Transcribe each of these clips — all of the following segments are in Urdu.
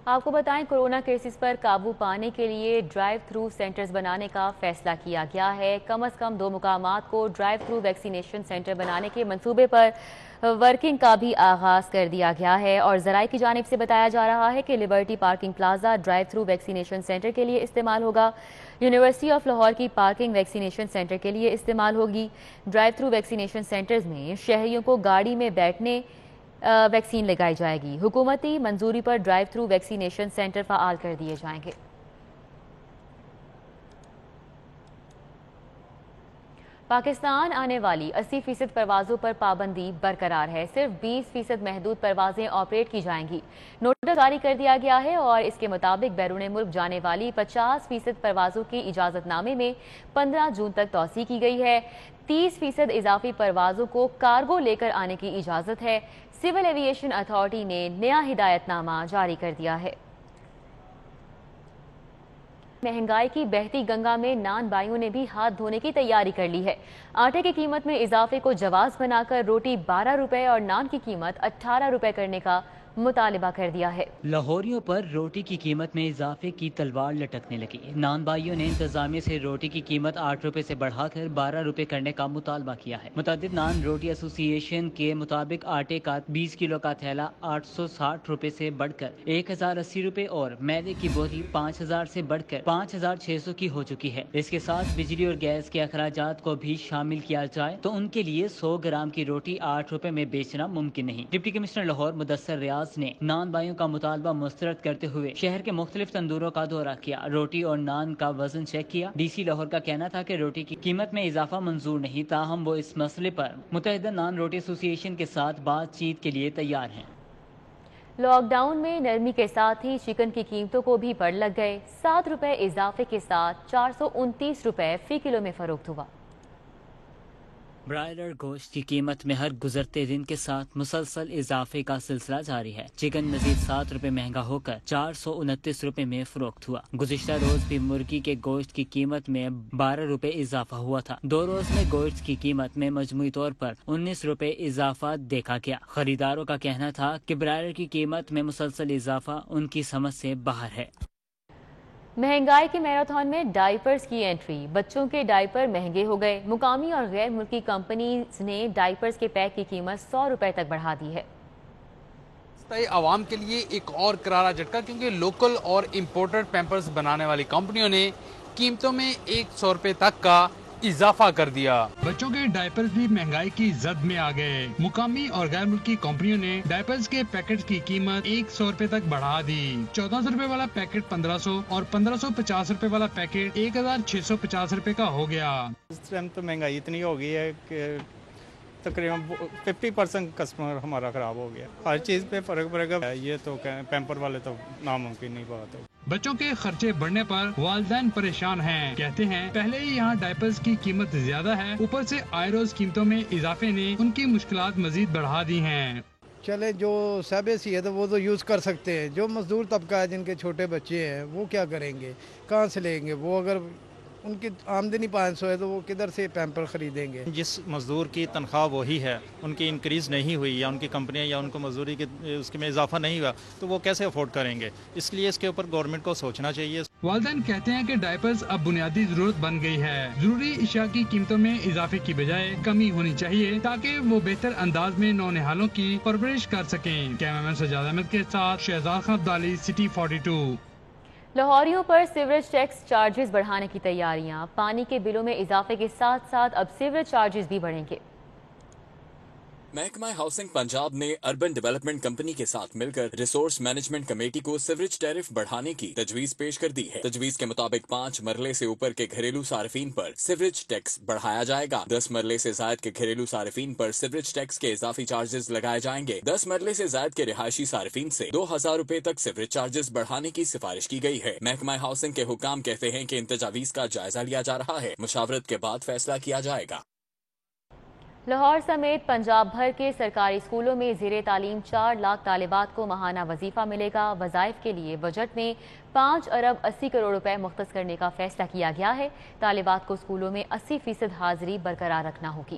آپ کو بتائیں کورونا کیسز پر قابو پانے کے لیے ڈرائیو تھرو سینٹرز بنانے کا فیصلہ کیا گیا ہے۔ کم از کم 2 مقامات کو ڈرائیو تھرو ویکسینیشن سینٹر بنانے کے منصوبے پر ورکنگ کا بھی آغاز کر دیا گیا ہے اور ذرائع کی جانب سے بتایا جا رہا ہے کہ liberty parking plaza drive through vaccination centre کے لیے استعمال ہوگا۔ یونیورسٹی آف لاہور کی پارکنگ ویکسینیشن سینٹر کے لیے استعمال ہوگی۔ ڈرائیو تھرو ویکسینیشن سینٹرز میں شہریوں کو گاڑی میں بیٹھنے ویکسین لگائی جائے گی۔ حکومتی منظوری پر ڈرائیو تھرو ویکسینیشن سینٹر فعال کر دیے جائیں گے۔ پاکستان آنے والی 80% پروازوں پر پابندی برقرار ہے۔ صرف 20% محدود پروازیں آپریٹ کی جائیں گی۔ نوٹس جاری کر دیا گیا ہے اور اس کے مطابق بیرون ملک جانے والی 50% پروازوں کی اجازت نامے میں 15 جون تک توسیع کی گئی ہے۔ 30% اضافی پروازوں کو کارگو لے کر آنے کی اجازت ہے۔ سول ایوییشن اتھارٹی نے نیا ہدایت نامہ جاری کر دیا ہے۔ مہنگائی کی بہتی گنگا میں نان بائیوں نے بھی ہاتھ دھونے کی تیاری کر لی ہے۔ آٹے کی قیمت میں اضافے کو جواز بنا کر روٹی 12 روپے اور نان کی قیمت 18 روپے کرنے کا مطالبہ کر دیا ہے۔ لاہوریوں پر روٹی کی قیمت میں اضافے کی تلوار لٹکنے لگی۔ نان بائیوں نے انتظامیہ سے روٹی کی قیمت 8 روپے سے بڑھا کر 12 روپے کرنے کا مطالبہ کیا ہے۔ متعدد نان روٹی ایسوسی ایشن کے مطابق آٹے کا 20 کلو کا تھیلا 860 روپے سے بڑھ کر 1080 روپے اور میدے کی بوری 5000 سے بڑھ کر 5600 کی ہو چکی ہے۔ اس کے ساتھ بجلی اور گیس کے اخراجات کو بھی شامل کیا جائے تو ان کے لیے 100 گرام کی روٹی 8 روپے میں بیچنا ممکن نہیں۔ ڈپٹی کمشنر لاہور مدثر ریاض نے نان بائیوں کا مطالبہ مسترد کرتے ہوئے شہر کے مختلف تندوروں کا دورہ کیا، روٹی اور نان کا وزن چیک کیا۔ ڈی سی لاہور کا کہنا تھا کہ روٹی کی قیمت میں اضافہ منظور نہیں، تاہم وہ اس مسئلے پر متحدہ نان روٹی ایسوسی ایشن کے ساتھ بات چیت کے لیے تیار ہیں۔ لاک ڈاؤن میں نرمی کے ساتھ ہی چکن کی قیمتوں کو بھی بڑھ لگ گئے۔ 7 روپے اضافے کے ساتھ 429 روپے فی کلو میں فروخت ہوا۔ برائلر گوشت کی قیمت میں ہر گزرتے دن کے ساتھ مسلسل اضافے کا سلسلہ جاری ہے۔ چکن مزید 7 روپے مہنگا ہو کر 429 روپے میں فروخت ہوا۔ گزشتہ روز بھی مرغی کے گوشت کی قیمت میں 12 روپے اضافہ ہوا تھا۔ 2 روز میں گوشت کی قیمت میں مجموعی طور پر 19 روپے اضافہ دیکھا گیا۔ خریداروں کا کہنا تھا کہ برائلر کی قیمت میں مسلسل اضافہ ان کی سمجھ سے باہر ہے۔ مہنگائی کے میراتھن میں ڈائپرز کی انٹری، بچوں کے ڈائپر مہنگے ہو گئے۔ مقامی اور غیر ملکی کمپنیز نے ڈائپرز کے پیک کی قیمت 100 روپے تک بڑھا دی ہے۔ عوام کے لیے ایک اور کرارا جھٹکا، کیونکہ لوکل اور امپورٹڈ پیمپرز بنانے والی کمپنیوں نے قیمتوں میں 100 روپے تک کا اضافہ کر دیا۔ بچوں کے ڈائپرز بھی مہنگائی کی زد میں آ گئے۔ مقامی اور غیر ملکی کمپنیوں نے ڈائپرز کے پیکٹ کی قیمت 100 روپے تک بڑھا دی۔ 1400 روپے والا پیکٹ 1500 اور 1550 روپے والا پیکٹ 1650 روپے کا ہو گیا۔ اس ٹائم تو مہنگائی اتنی ہو گئی ہے کہ تقریباً 50% کسٹمر ہمارا خراب ہو گیا۔ ہر چیز پہ فرق پڑے گا، یہ تو پیمپر والے تو ناممکن نہیں بات ہے۔ بچوں کے خرچے بڑھنے پر والدین پریشان ہیں۔ کہتے ہیں پہلے ہی یہاں ڈائپرز کی قیمت زیادہ ہے، اوپر سے آئے روز قیمتوں میں اضافے نے ان کی مشکلات مزید بڑھا دی ہیں۔ چلے جو صاحب صحت ہے وہ تو یوز کر سکتے ہیں، جو مزدور طبقہ ہے جن کے چھوٹے بچے ہیں وہ کیا کریں گے، کہاں سے لیں گے؟ وہ اگر ان کی آمدنی 500 ہے تو وہ کدھر سے پیمپر خریدیں گے؟ جس مزدور کی تنخواہ وہی ہے، ان کی انکریز نہیں ہوئی یا ان کی کمپنیاں یا ان کو مزدوری کے اس میں اضافہ نہیں ہوا تو وہ کیسے افورڈ کریں گے؟ اس لیے اس کے اوپر گورنمنٹ کو سوچنا چاہیے۔ والدین کہتے ہیں کہ ڈائپرز اب بنیادی ضرورت بن گئی ہے۔ ضروری اشیاء کی قیمتوں میں اضافے کی بجائے کمی ہونی چاہیے تاکہ وہ بہتر انداز میں نونہالوں کی پرورش کر سکیں۔ کیمرامین سجاد احمد کے ساتھ شہزاد خان عبدالی، سٹی 42۔ لاہوریوں پر سیوریج ٹیکس چارجز بڑھانے کی تیاریاں، پانی کے بلوں میں اضافے کے ساتھ ساتھ اب سیوریج چارجز بھی بڑھیں گے۔ محکمہ ہاؤسنگ پنجاب نے اربن ڈیولپمنٹ کمپنی کے ساتھ مل کر ریسورس مینجمنٹ کمیٹی کو سیوریج ٹیرف بڑھانے کی تجویز پیش کر دی ہے۔ تجویز کے مطابق 5 مرلے سے اوپر کے گھریلو صارفین پر سیوریج ٹیکس بڑھایا جائے گا۔ 10 مرلے سے زائد کے گھریلو صارفین پر سیوریج ٹیکس کے اضافی چارجز لگائے جائیں گے۔ 10 مرلے سے زائد کے رہائشی صارفین سے 2000 روپے تک سیوریج چارجز بڑھانے کی سفارش کی گئی ہے۔ محکمہ ہاؤسنگ کے حکام کہتے ہیں کہ ان تجاویز کا جائزہ لیا جا رہا ہے، مشاورت کے بعد فیصلہ کیا جائے گا۔ لاہور سمیت پنجاب بھر کے سرکاری اسکولوں میں زیر تعلیم 4 لاکھ طالبات کو ماہانہ وظیفہ ملے گا۔ وظائف کے لیے بجٹ میں 5 ارب 80 کروڑ روپے مختص کرنے کا فیصلہ کیا گیا ہے۔ طالبات کو اسکولوں میں 80% حاضری برقرار رکھنا ہوگی۔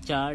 4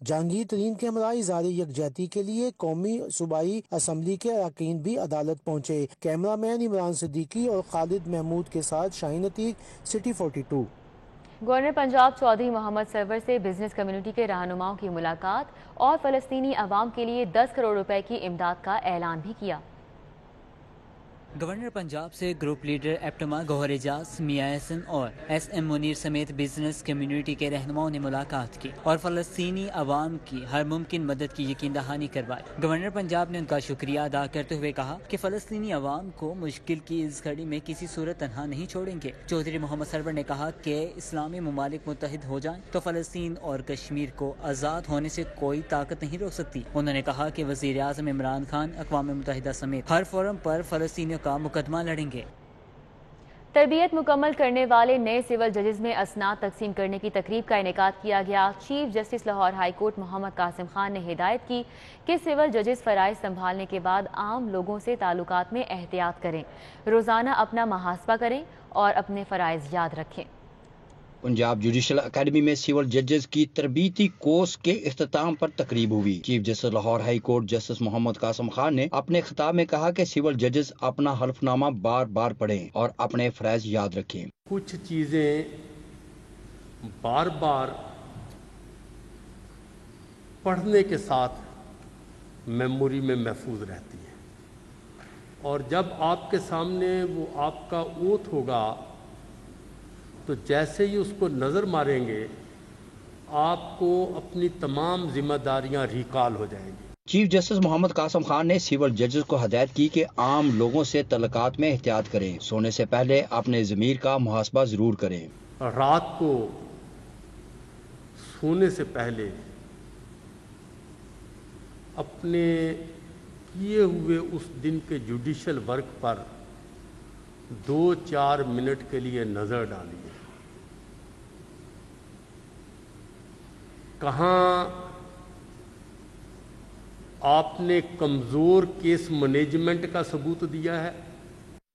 جہانگیر ترین کے ہمراہ اظہار یکجہتی کے لیے قومی صوبائی اسمبلی کے اراکین بھی عدالت پہنچے۔ کیمرہ مین عمران صدیقی اور خالد محمود کے ساتھ شاہین عتیق، سٹی 42۔ گورنر پنجاب چودھری محمد سرور سے بزنس کمیونٹی کے رہنماؤں کی ملاقات اور فلسطینی عوام کے لیے 10 کروڑ روپے کی امداد کا اعلان بھی کیا۔ گورنر پنجاب سے گروپ لیڈر ایپٹما گوہر اعجاز، میاں احسن اور ایس ایم منیر سمیت بزنس کمیونٹی کے رہنماؤں نے ملاقات کی اور فلسطینی عوام کی ہر ممکن مدد کی یقین دہانی کروائی۔ گورنر پنجاب نے ان کا شکریہ ادا کرتے ہوئے کہا کہ فلسطینی عوام کو مشکل کی اس گھڑی میں کسی صورت تنہا نہیں چھوڑیں گے۔ چودھری محمد سرور نے کہا کہ اسلامی ممالک متحد ہو جائیں تو فلسطین اور کشمیر کو آزاد ہونے سے کوئی طاقت نہیں روک سکتی۔ انہوں نے کہا کہ وزیر اعظم عمران خان اقوام متحدہ سمیت ہر فورم پر فلسطینیوں کا مقدمہ لڑیں گے۔ تربیت مکمل کرنے والے نئے سول ججز میں اسناد تقسیم کرنے کی تقریب کا انعقاد کیا گیا۔ Chief justice Lahore high court Muhammad Qasim Khan نے ہدایت کی کہ سول ججز فرائض سنبھالنے کے بعد عام لوگوں سے تعلقات میں احتیاط کریں، روزانہ اپنا محاسبہ کریں اور اپنے فرائض یاد رکھیں۔ پنجاب جوڈیشل اکیڈمی میں سول ججز کی تربیتی کورس کے اختتام پر تقریب ہوئی۔ Chief justice Lahore high court justice Muhammad Qasim Khan نے اپنے خطاب میں کہا کہ سول ججز اپنا حلف نامہ بار بار پڑھیں اور اپنے فرائض یاد رکھیں۔ کچھ چیزیں بار بار پڑھنے کے ساتھ میموری میں محفوظ رہتی ہیں، اور جب آپ کے سامنے وہ آپ کا اوتھ ہوگا تو جیسے ہی اس کو نظر ماریں گے آپ کو اپنی تمام ذمہ داریاں ریکال ہو جائیں گی۔ چیف جسٹس محمد قاسم خان نے سول ججز کو ہدایت کی کہ عام لوگوں سے تعلقات میں احتیاط کریں، سونے سے پہلے اپنے ضمیر کا محاسبہ ضرور کریں۔ رات کو سونے سے پہلے اپنے کیے ہوئے اس دن کے جوڈیشل ورک پر 2-4 منٹ کے لیے نظر ڈالیے۔ کہاں آپ نے کمزور کیس مینجمنٹ کا ثبوت دیا ہے؟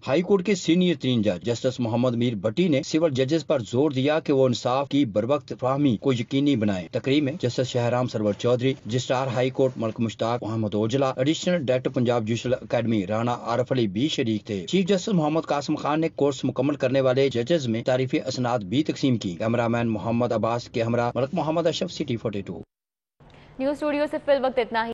ہائی کورٹ کے سینئر ترین جج جسٹس محمد میر بٹی نے سول ججز پر زور دیا کہ وہ انصاف کی بروقت فراہمی کو یقینی بنائیں۔ تقریب میں justice Shahram Sarwar Chaudhry, registrar high court Malik Mushtaq Muhammad Ojla, additional director Punjab judicial academy Rana Arif Ali بھی شریک تھے۔ چیف جسٹس محمد قاسم خان نے کورس مکمل کرنے والے ججز میں تعریفی اسناد بھی تقسیم کی۔ کیمرہ مین محمد عباس کے ہمراہ ملک محمد اشرف، سٹی 42۔ نیوز اسٹوڈیو سے فی الوقت اتنا ہی۔